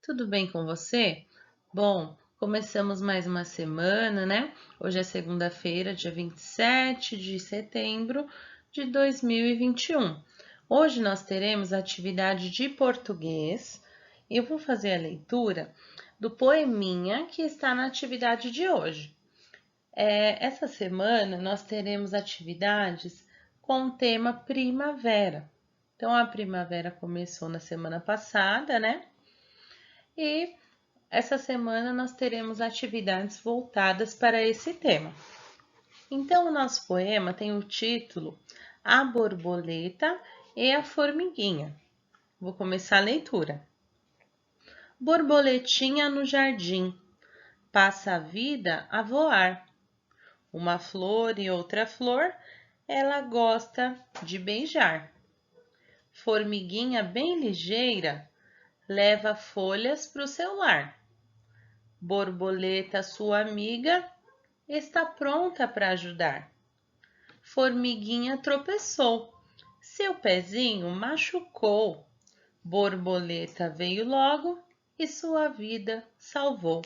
Tudo bem com você? Bom, começamos mais uma semana, né? Hoje é segunda-feira, dia 27 de setembro de 2021. Hoje nós teremos atividade de português e eu vou fazer a leitura do poeminha que está na atividade de hoje. Essa semana nós teremos atividades com o tema primavera. Então, a primavera começou na semana passada, né? E essa semana nós teremos atividades voltadas para esse tema. Então, o nosso poema tem o título A Borboleta e a Formiguinha. Vou começar a leitura. Borboletinha no jardim, passa a vida a voar. Uma flor e outra flor, ela gosta de beijar. Formiguinha bem ligeira, leva folhas para o seu lar. Borboleta, sua amiga, está pronta para ajudar. Formiguinha tropeçou, seu pezinho machucou. Borboleta veio logo e sua vida salvou.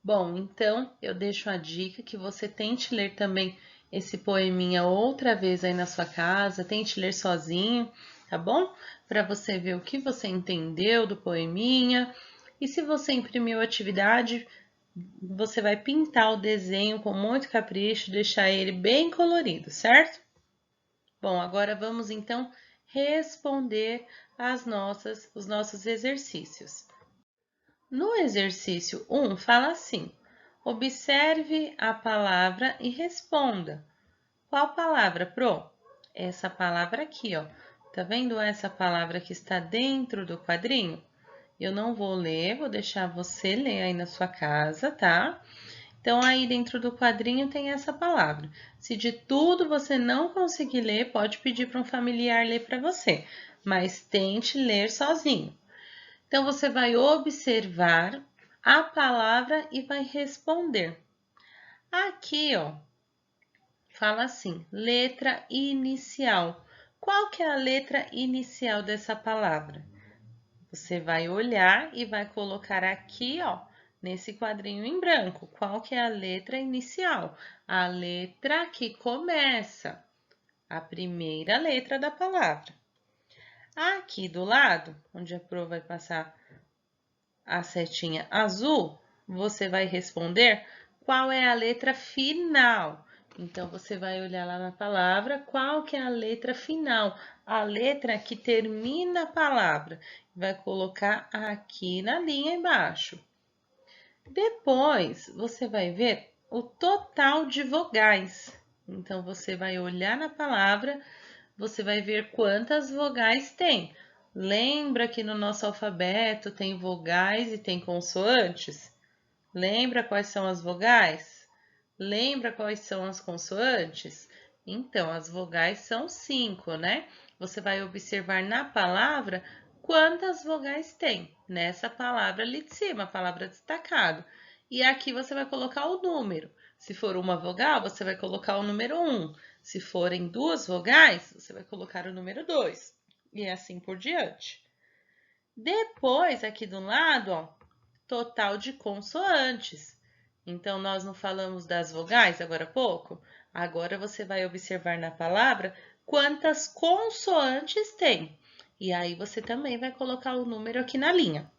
Bom, então eu deixo a dica que você tente ler também esse poeminha outra vez aí na sua casa, tente ler sozinho, tá bom? Para você ver o que você entendeu do poeminha. E se você imprimiu a atividade, você vai pintar o desenho com muito capricho, deixar ele bem colorido, certo? Bom, agora vamos então responder os nossos exercícios. No exercício 1, fala assim: observe a palavra e responda. Qual palavra, Pro? Essa palavra aqui, ó. Tá vendo essa palavra que está dentro do quadrinho? Eu não vou ler, vou deixar você ler aí na sua casa, tá? Então, aí dentro do quadrinho tem essa palavra. Se de tudo você não conseguir ler, pode pedir para um familiar ler para você, mas tente ler sozinho. Então, você vai observar a palavra e vai responder. Aqui, ó, fala assim, letra inicial. Qual que é a letra inicial dessa palavra? Você vai olhar e vai colocar aqui, ó, nesse quadrinho em branco. Qual que é a letra inicial? A letra que começa, a primeira letra da palavra. Aqui do lado, onde a Pro vai passar a setinha azul, você vai responder qual é a letra final. Então, você vai olhar lá na palavra, qual que é a letra final, a letra que termina a palavra. Vai colocar aqui na linha embaixo. Depois, você vai ver o total de vogais. Então, você vai olhar na palavra, você vai ver quantas vogais tem. Lembra que no nosso alfabeto tem vogais e tem consoantes? Lembra quais são as vogais? Lembra quais são as consoantes? Então, as vogais são 5, né? Você vai observar na palavra quantas vogais tem nessa palavra ali de cima, a palavra destacado. E aqui você vai colocar o número. Se for uma vogal, você vai colocar o número 1. Se forem duas vogais, você vai colocar o número 2. E assim por diante. Depois, aqui do lado, ó, total de consoantes. Então, nós não falamos das vogais agora há pouco? Agora você vai observar na palavra quantas consoantes tem. E aí você também vai colocar o número aqui na linha.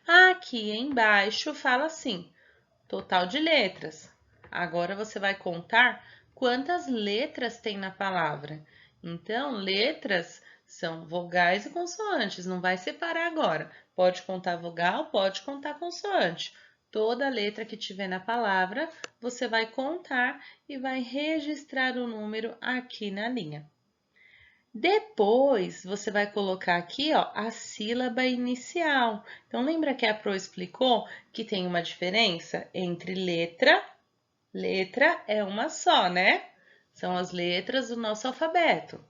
Aqui embaixo fala assim, total de letras. Agora você vai contar quantas letras tem na palavra. Então, letras são vogais e consoantes, não vai separar agora. Pode contar vogal, pode contar consoante. Toda letra que tiver na palavra, você vai contar e vai registrar o número aqui na linha. Depois, você vai colocar aqui, ó, a sílaba inicial. Então, lembra que a Pro explicou que tem uma diferença entre letra é uma só, né? São as letras do nosso alfabeto.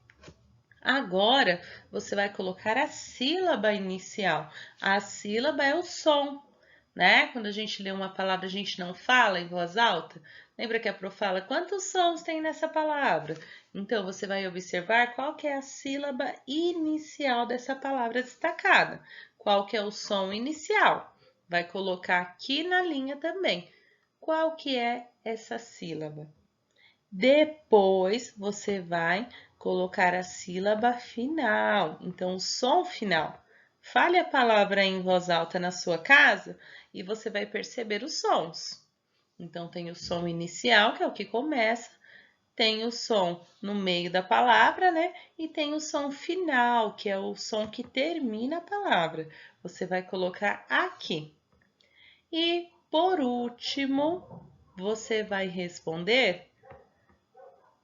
Agora, você vai colocar a sílaba inicial. A sílaba é o som. né? Quando a gente lê uma palavra, a gente não fala em voz alta. Lembra que a Pro fala quantos sons tem nessa palavra? Então, você vai observar qual que é a sílaba inicial dessa palavra destacada. Qual que é o som inicial? Vai colocar aqui na linha também. Qual que é essa sílaba? Depois, você vai colocar a sílaba final. Então, o som final. Fale a palavra em voz alta na sua casa e você vai perceber os sons. Então, tem o som inicial, que é o que começa, tem o som no meio da palavra, né? E tem o som final, que é o som que termina a palavra. Você vai colocar aqui. E, por último, você vai responder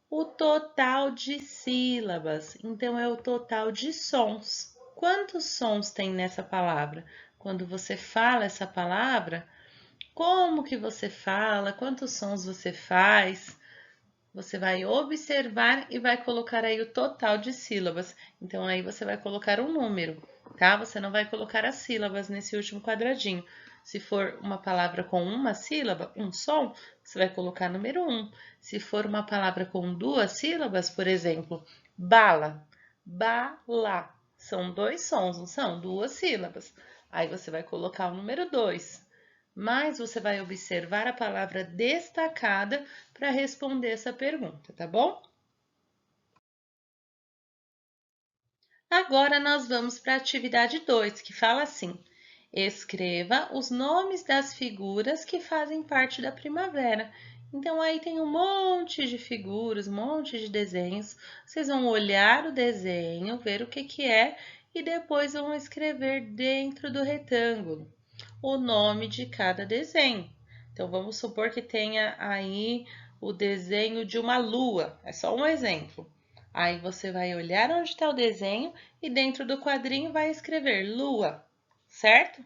o total de sílabas. Então, é o total de sons. Quantos sons tem nessa palavra? Quando você fala essa palavra, como que você fala? Quantos sons você faz? Você vai observar e vai colocar aí o total de sílabas. Então, aí você vai colocar um número, tá? Você não vai colocar as sílabas nesse último quadradinho. Se for uma palavra com uma sílaba, um som, você vai colocar número 1. Se for uma palavra com duas sílabas, por exemplo, bala, bala, são dois sons, não são? Duas sílabas. Aí você vai colocar o número 2. Mas você vai observar a palavra destacada para responder essa pergunta, tá bom? Agora nós vamos para a atividade 2, que fala assim: escreva os nomes das figuras que fazem parte da primavera. Então, aí tem um monte de figuras, um monte de desenhos. Vocês vão olhar o desenho, ver o que que é e depois vão escrever dentro do retângulo o nome de cada desenho. Então, vamos supor que tenha aí o desenho de uma lua, é só um exemplo. Aí você vai olhar onde está o desenho e dentro do quadrinho vai escrever lua, certo?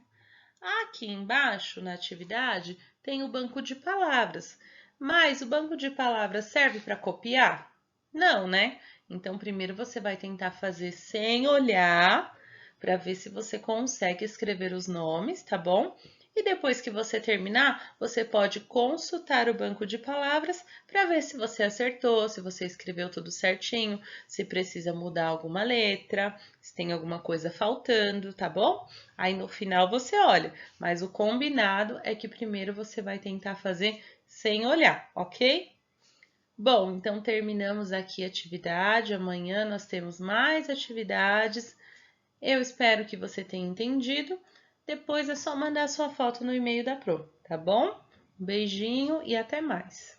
Aqui embaixo, na atividade, tem o banco de palavras. Mas o banco de palavras serve para copiar? Não, né? Então, primeiro você vai tentar fazer sem olhar, para ver se você consegue escrever os nomes, tá bom? E depois que você terminar, você pode consultar o banco de palavras para ver se você acertou, se você escreveu tudo certinho, se precisa mudar alguma letra, se tem alguma coisa faltando, tá bom? Aí no final você olha, mas o combinado é que primeiro você vai tentar fazer sem olhar, ok? Bom, então terminamos aqui a atividade. Amanhã nós temos mais atividades. Eu espero que você tenha entendido. Depois é só mandar sua foto no e-mail da Pro, tá bom? Um beijinho e até mais!